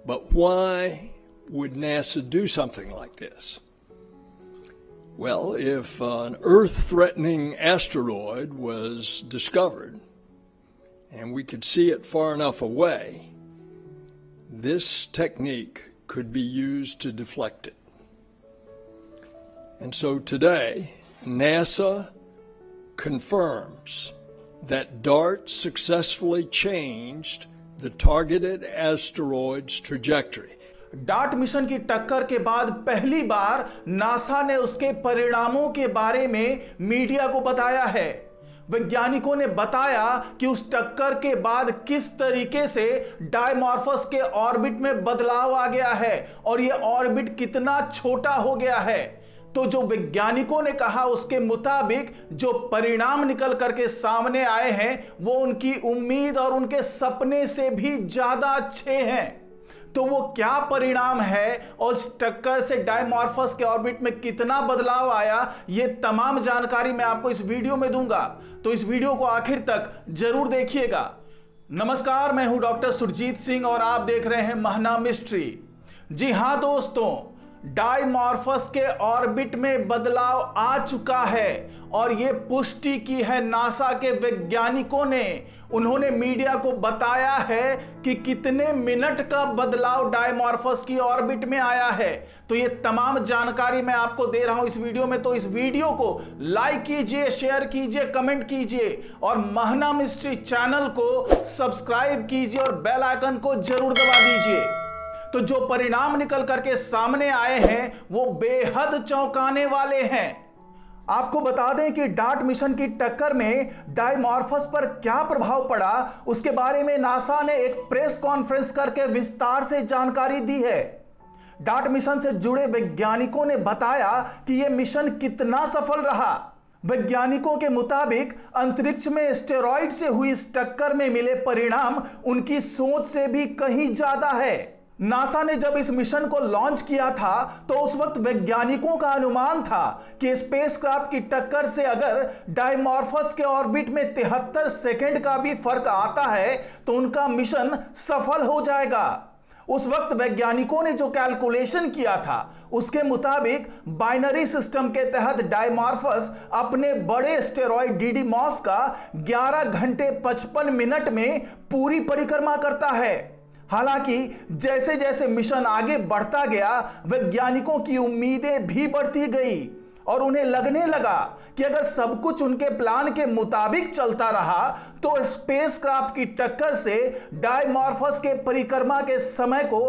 But why would NASA do something like this? Well, if an Earth-threatening asteroid was discovered and we could see it far enough away, this technique could be used to deflect it. And so today, NASA confirms that DART successfully changed the targeted asteroid's trajectory. Dart mission की टक्कर के बाद पहली बार NASA ने उसके परिणामों के बारे में मीडिया को बताया है। वैज्ञानिकों ने बताया कि उस टक्कर के बाद किस तरीके से डायमॉर्फस के ऑर्बिट में बदलाव आ गया है और यह ऑर्बिट कितना छोटा हो गया है। तो जो वैज्ञानिकों ने कहा उसके मुताबिक जो परिणाम निकल करके सामने आए हैं वो उनकी उम्मीद और उनके सपने से भी ज्यादा अच्छे हैं। तो वो क्या परिणाम है और इस टक्कर से डायमॉर्फस के ऑर्बिट में कितना बदलाव आया, ये तमाम जानकारी मैं आपको इस वीडियो में दूंगा। तो इस वीडियो को आखिर तक जरूर देखिएगा। नमस्कार, मैं हूं डॉक्टर सुरजीत सिंह और आप देख रहे हैं महना मिस्ट्री। जी हां दोस्तों, डायमॉर्फस के ऑर्बिट में बदलाव आ चुका है और यह पुष्टि की है नासा के वैज्ञानिकों ने। उन्होंने मीडिया को बताया है कि कितने मिनट का बदलाव डायमॉर्फस की ऑर्बिट में आया है। तो ये तमाम जानकारी मैं आपको दे रहा हूं इस वीडियो में। तो इस वीडियो को लाइक कीजिए, शेयर कीजिए, कमेंट कीजिए और महना मिस्ट्री चैनल को सब्सक्राइब कीजिए और बेल आइकन को जरूर दबा दीजिए। तो जो परिणाम निकल करके सामने आए हैं वो बेहद चौंकाने वाले हैं। आपको बता दें कि डार्ट मिशन की टक्कर में डायमॉर्फस पर क्या प्रभाव पड़ा, उसके बारे में नासा ने एक प्रेस कॉन्फ्रेंस करके विस्तार से जानकारी दी है। डार्ट मिशन से जुड़े वैज्ञानिकों ने बताया कि यह मिशन कितना सफल रहा। वैज्ञानिकों के मुताबिक अंतरिक्ष में एस्टेरॉइड से हुई इस टक्कर में मिले परिणाम उनकी सोच से भी कहीं ज्यादा है। नासा ने जब इस मिशन को लॉन्च किया था तो उस वक्त वैज्ञानिकों का अनुमान था कि स्पेसक्राफ्ट की टक्कर से अगर डायमॉर्फस के ऑर्बिट में 73 सेकंड का भी फर्क आता है तो उनका मिशन सफल हो जाएगा। उस वक्त वैज्ञानिकों ने जो कैलकुलेशन किया था उसके मुताबिक बाइनरी सिस्टम के तहत डायमॉर्फस अपने बड़े एस्टेरॉइड डिडिमॉस का 11 घंटे 55 मिनट में पूरी परिक्रमा करता है। हालांकि जैसे जैसे मिशन आगे बढ़ता गया वैज्ञानिकों की उम्मीदें भी बढ़ती गई और उन्हें लगने लगा कि अगर सब कुछ उनके प्लान के मुताबिक चलता रहा तो स्पेसक्राफ्ट की टक्कर से डायमॉर्फस के परिक्रमा के समय को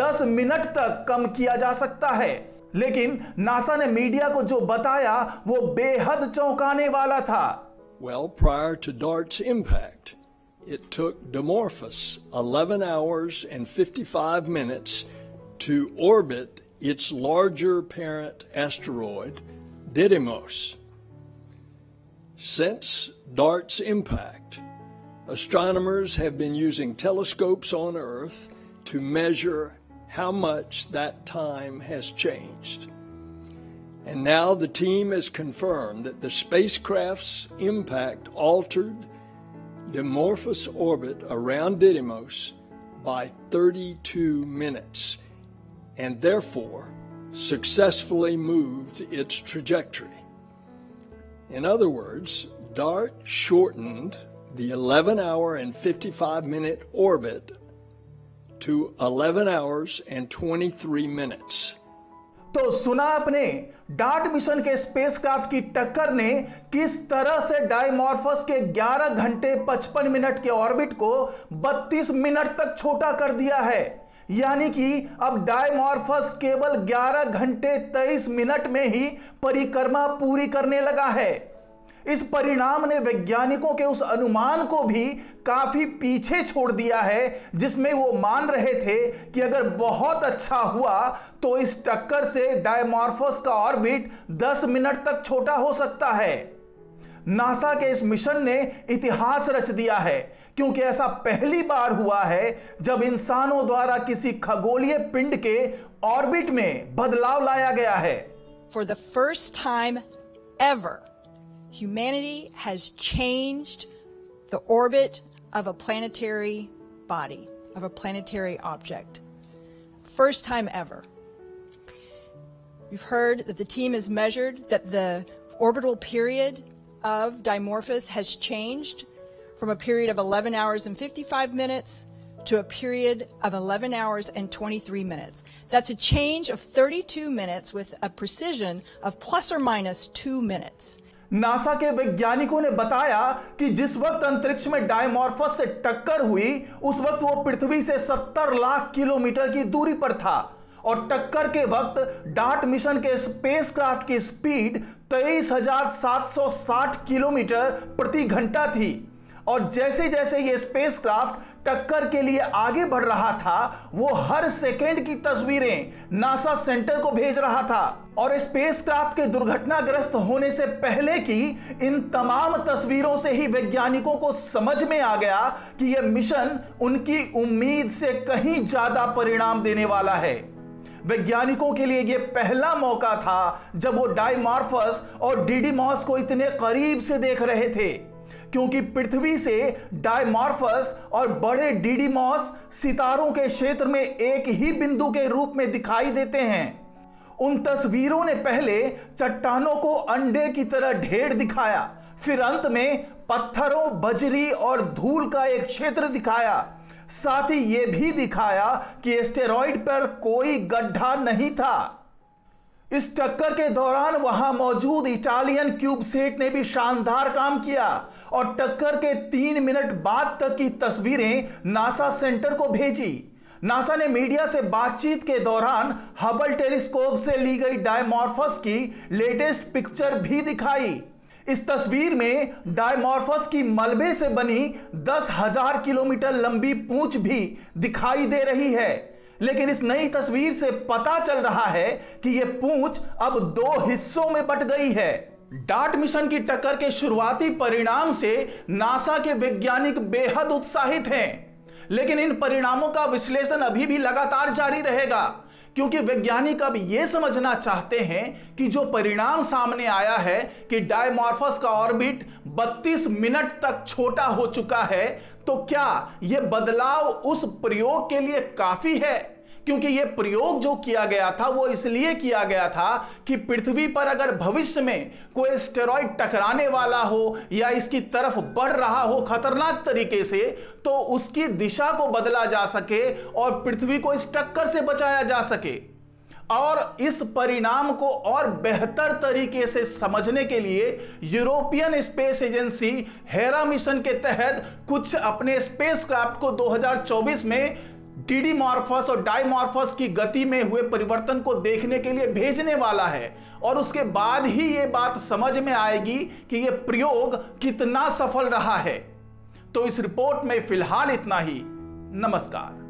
10 मिनट तक कम किया जा सकता है। लेकिन नासा ने मीडिया को जो बताया वो बेहद चौंकाने वाला था। Well, prior to DART's impact, it took Dimorphos 11 hours and 55 minutes to orbit its larger parent asteroid, Didymos. Since DART's impact, astronomers have been using telescopes on Earth to measure how much that time has changed. And now the team has confirmed that the spacecraft's impact altered Dimorphos orbit around Didymos by 32 minutes and therefore successfully moved its trajectory. In other words, DART shortened the 11 hour and 55 minute orbit to 11 hours and 23 minutes. तो सुना आपने, dart mission के spacecraft की टक्कर ने किस तरह से डायमॉर्फस के 11 घंटे 55 मिनट के ऑर्बिट को 32 मिनट तक छोटा कर दिया है। यानी कि अब डायमॉर्फस केवल 11 घंटे 23 मिनट में ही परिक्रमा पूरी करने लगा है। इस परिणाम ने वैज्ञानिकों के उस अनुमान को भी काफी पीछे छोड़ दिया है जिसमें वो मान रहे थे कि अगर बहुत अच्छा हुआ तो इस टक्कर से डायमॉर्फस का ऑर्बिट 10 मिनट तक छोटा हो सकता है। नासा के इस मिशन ने इतिहास रच दिया है क्योंकि ऐसा पहली बार हुआ है जब इंसानों द्वारा किसी खगोलीय पिंड के ऑर्बिट में बदलाव लाया गया है। For the first time ever, humanity has changed the orbit of a planetary body, of a planetary object. first time ever. You've heard that the team has measured that the orbital period of Dimorphos has changed from a period of 11 hours and 55 minutes to a period of 11 hours and 23 minutes. That's a change of 32 minutes with a precision of plus or minus 2 minutes. NASA के वैज्ञानिकों ने बताया कि जिस वक्त अंतरिक्ष में डायमॉर्फस से टक्कर हुई उस वक्त वो पृथ्वी से 70 लाख किलोमीटर की दूरी पर था और टक्कर के वक्त डार्ट मिशन के स्पेसक्राफ्ट की स्पीड 23,760 किलोमीटर प्रति घंटा थी और जैसे जैसे ये स्पेसक्राफ्ट टक्कर के लिए आगे बढ़ रहा था वो हर सेकेंड की तस्वीरें नासा सेंटर को भेज रहा था और स्पेसक्राफ्ट के दुर्घटनाग्रस्त होने से पहले की इन तमाम तस्वीरों से ही वैज्ञानिकों को समझ में आ गया कि यह मिशन उनकी उम्मीद से कहीं ज्यादा परिणाम देने वाला है। वैज्ञानिकों के लिए यह पहला मौका था जब वो डायमॉर्फस और डिडीमॉस को इतने करीब से देख रहे थे क्योंकि पृथ्वी से डायमॉर्फस और बड़े डिडीमॉस सितारों के क्षेत्र में एक ही बिंदु के रूप में दिखाई देते हैं। उन तस्वीरों ने पहले चट्टानों को अंडे की तरह ढेर दिखाया, फिर अंत में पत्थरों, बजरी और धूल का एक क्षेत्र दिखाया। साथ ही यह भी दिखाया कि एस्टेरॉइड पर कोई गड्ढा नहीं था। इस टक्कर के दौरान वहां मौजूद इटालियन क्यूबसेट ने भी शानदार काम किया और टक्कर के 3 मिनट बाद तक की तस्वीरें नासा सेंटर को भेजी। नासा ने मीडिया से बातचीत के दौरान हबल टेलीस्कोप से ली गई डायमॉर्फस की लेटेस्ट पिक्चर भी दिखाई। इस तस्वीर में डायमॉर्फस की मलबे से बनी 10,000 किलोमीटर लंबी पूंछ भी दिखाई दे रही है, लेकिन इस नई तस्वीर से पता चल रहा है कि यह पूंछ अब 2 हिस्सों में बट गई है। डार्ट मिशन की टक्कर के शुरुआती परिणाम से नासा के वैज्ञानिक बेहद उत्साहित हैं, लेकिन इन परिणामों का विश्लेषण अभी भी लगातार जारी रहेगा क्योंकि वैज्ञानिक अब यह समझना चाहते हैं कि जो परिणाम सामने आया है कि डायमॉर्फस का ऑर्बिट 32 मिनट तक छोटा हो चुका है, तो क्या यह बदलाव उस प्रयोग के लिए काफी है? क्योंकि यह प्रयोग जो किया गया था वो इसलिए किया गया था कि पृथ्वी पर अगर भविष्य में कोई एस्टेरॉइड टकराने वाला हो या इसकी तरफ बढ़ रहा हो खतरनाक तरीके से, तो उसकी दिशा को बदला जा सके और पृथ्वी को इस टक्कर से बचाया जा सके। और इस परिणाम को और बेहतर तरीके से समझने के लिए European space agency Hera mission के तहत कुछ अपने स्पेसक्राफ्ट को 2024 में डिडीमॉर्फस और डायमॉर्फस की गति में हुए परिवर्तन को देखने के लिए भेजने वाला है और उसके बाद ही यह बात समझ में आएगी कि यह प्रयोग कितना सफल रहा है। तो इस रिपोर्ट में फिलहाल इतना ही। नमस्कार।